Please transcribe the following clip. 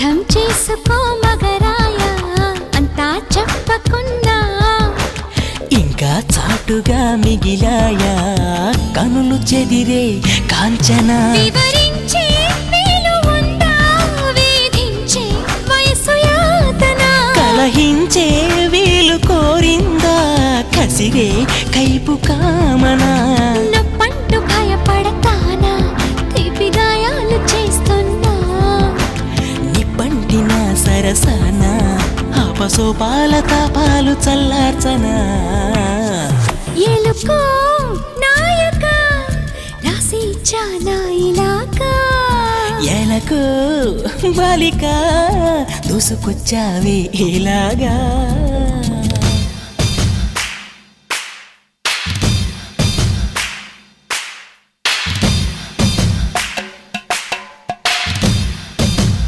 అర్థం చేసుకో మగరాయ అంతా చెప్పకున్నా ఇంకా చాటుగా మిగిలాయా కనులు చెదిరే కాంచన వివరించే వీలు ఉందా వేధించే వయసు యాతన కలహించే వీలు కోరిందా కసిరే కైపు కామనా నొప్పంటూ భయపడతానా తీపి గాయాలు చేస్తున్నా నిప్పంటిన సరసన ఆపసోపాల తాపాలు చల్లార్చనా ఎలుకో నాయక రాసి చానా ఇలాగా ఎలకు బాలిక దూసుకొచ్చావే ఇలాగా